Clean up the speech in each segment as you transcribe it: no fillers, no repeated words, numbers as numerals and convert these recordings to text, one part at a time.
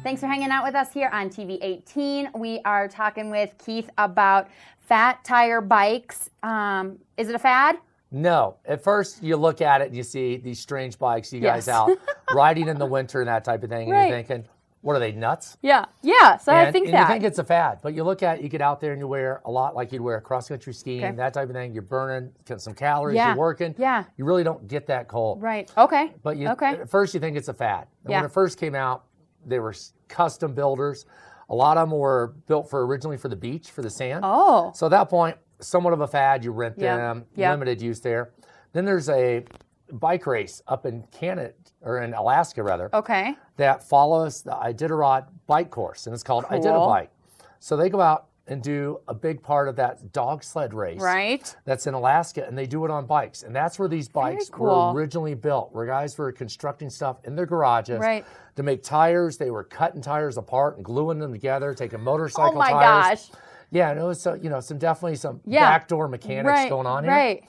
Thanks for hanging out with us here on TV 18. We are talking with Keith about fat tire bikes. Is it a fad? No. At first, you look at it and you see these strange bikes, you guys out riding in the winter and that type of thing, and you're thinking, what are they, nuts? Yeah. So I think that. You think it's a fad, but you look at it, you get out there and you wear a lot like you'd wear cross-country skiing, that type of thing. You're burning some calories, you're working. Yeah. You really don't get that cold. Right. Okay. But at first you think it's a fad. And when it first came out, they were custom builders. A lot of them were built originally for the beach, for the sand. Oh. So at that point, somewhat of a fad, you rent them, limited use there. Then there's a bike race up in Canada, or in Alaska rather, that follows the Iditarod bike course, and it's called Iditabike. So they go out and do a big part of that dog sled race that's in Alaska, and they do it on bikes. And that's where these bikes were originally built, where guys were constructing stuff in their garages to make tires. They were cutting tires apart and gluing them together, taking motorcycle tires. Oh my gosh. Yeah, and it was definitely some backdoor mechanics going on here.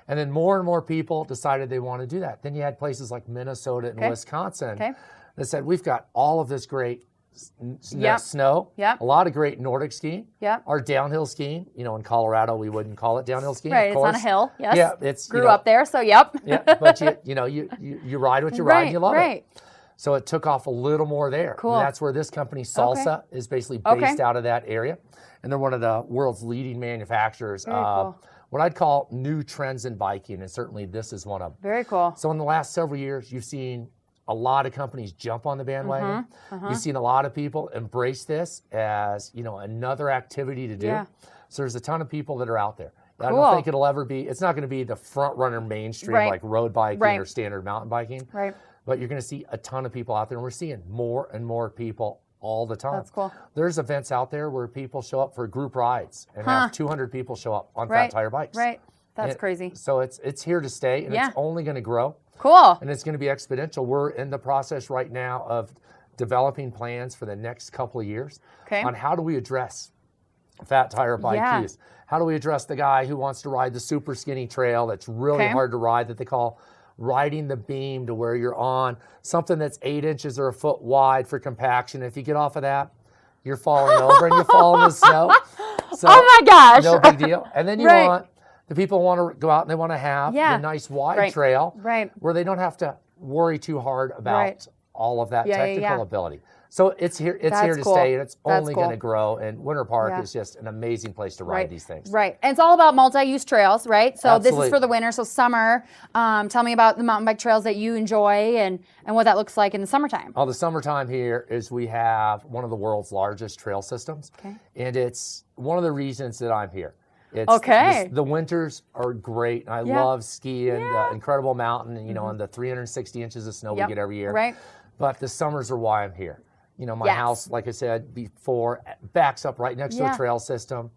And then more and more people decided they want to do that. Then you had places like Minnesota and Wisconsin that said, we've got all of this great snow, a lot of great Nordic skiing, our downhill skiing. You know, in Colorado, we wouldn't call it downhill skiing. Right, of course. It's on a hill, Yeah, it's grew up there, so but you ride what you ride and you love it. So it took off a little more there. Cool. And that's where this company, Salsa, is basically based out of that area. And they're one of the world's leading manufacturers of what I'd call new trends in biking, and certainly this is one of them. Very cool. So in the last several years, you've seen a lot of companies jump on the bandwagon. You've seen a lot of people embrace this as, another activity to do. So there's a ton of people that are out there. I don't think it'll ever be, it's not going to be the front runner mainstream like road biking or standard mountain biking. But you're going to see a ton of people out there, and we're seeing more and more people all the time. That's cool. There's events out there where people show up for group rides and have 200 people show up on fat tire bikes. That's crazy. So it's here to stay, and it's only going to grow. Cool. And it's going to be exponential. We're in the process right now of developing plans for the next couple of years on how do we address fat tire bike use. How do we address the guy who wants to ride the super skinny trail that's really hard to ride, that they call riding the beam, to where you're on something that's 8 inches or a foot wide for compaction. If you get off of that, you're falling over and you fall in the snow. So, oh my gosh. No big deal. And then you want, the people want to go out and they want to have a nice wide trail where they don't have to worry too hard about all of that technical ability. So it's here to stay, and it's only going to grow. And Winter Park is just an amazing place to ride these things. And it's all about multi-use trails, right? So this is for the winter. So summer, tell me about the mountain bike trails that you enjoy and what that looks like in the summertime. Oh, the summertime here is we have one of the world's largest trail systems. And it's one of the reasons that I'm here. It's the winters are great. I love skiing the incredible mountain, and the 360 inches of snow we get every year. But the summers are why I'm here. My house, like I said before, backs up right next to a trail system,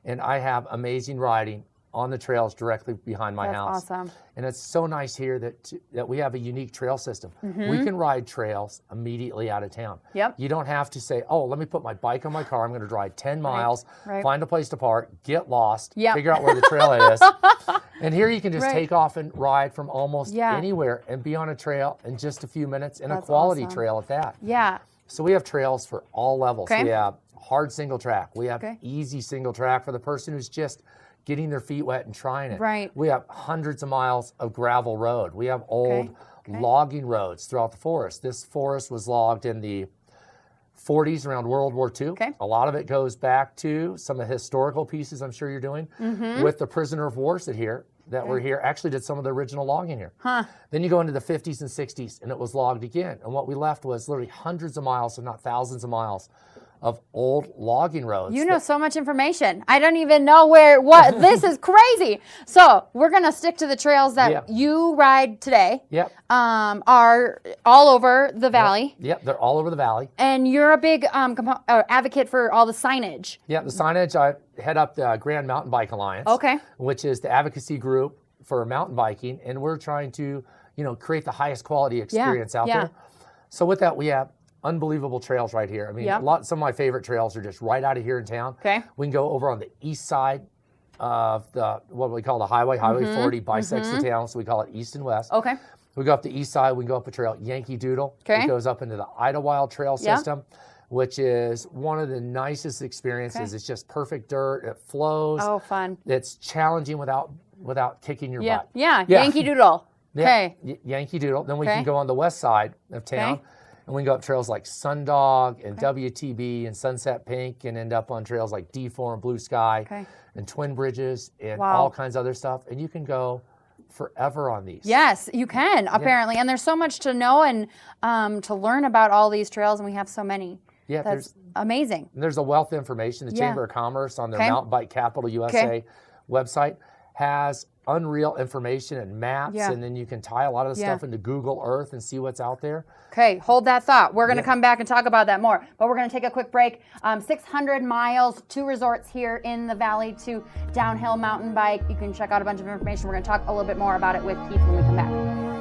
and I have amazing riding on the trails directly behind my house. Awesome. And it's so nice here that we have a unique trail system. We can ride trails immediately out of town. You don't have to say, oh, let me put my bike on my car. I'm going to drive 10 miles, find a place to park, get lost, figure out where the trail is. And here you can just take off and ride from almost anywhere and be on a trail in just a few minutes, and a quality trail at that. So we have trails for all levels. We have hard single track. We have easy single track for the person who's just getting their feet wet and trying it. We have hundreds of miles of gravel road. We have old logging roads throughout the forest. This forest was logged in the 40s around World War II. A lot of it goes back to some of the historical pieces I'm sure you're doing with the prisoner of wars that were here, actually did some of the original logging here. Then you go into the 50s and 60s, and it was logged again. And what we left was literally hundreds of miles, if not thousands of miles, of old logging roads. You know so much information. I don't even know what, this is crazy. So we're going to stick to the trails that you ride today. Are all over the valley. They're all over the valley. And you're a big advocate for all the signage. The signage, I head up the Grand Mountain Bike Alliance, which is the advocacy group for mountain biking, and we're trying to, create the highest quality experience out there. So with that, we have unbelievable trails right here. I mean, some of my favorite trails are just right out of here in town. We can go over on the east side of what we call the highway. Highway 40 bisects the town, so we call it east and west. We go up the east side, we can go up a trail, Yankee Doodle. It goes up into the Idlewild Trail system, which is one of the nicest experiences. It's just perfect dirt. It flows. Oh, fun. It's challenging without kicking your butt. Yeah, Yankee Doodle. Okay. Yankee Doodle. Then we can go on the west side of town, and we can go up trails like Sundog and WTB and Sunset Pink, and end up on trails like D4 and Blue Sky and Twin Bridges and all kinds of other stuff. And you can go forever on these. Yes, you can, apparently. And there's so much to know and to learn about all these trails, and we have so many. Yeah, that's amazing. There's a wealth of information. The Chamber of Commerce on their Mountain Bike Capital USA website has unreal information and maps, and then you can tie a lot of the stuff into Google Earth and see what's out there. Okay, hold that thought. We're going to come back and talk about that more, but we're going to take a quick break. 600 miles, 2 resorts here in the valley to downhill mountain bike. You can check out a bunch of information. We're going to talk a little bit more about it with Keith when we come back.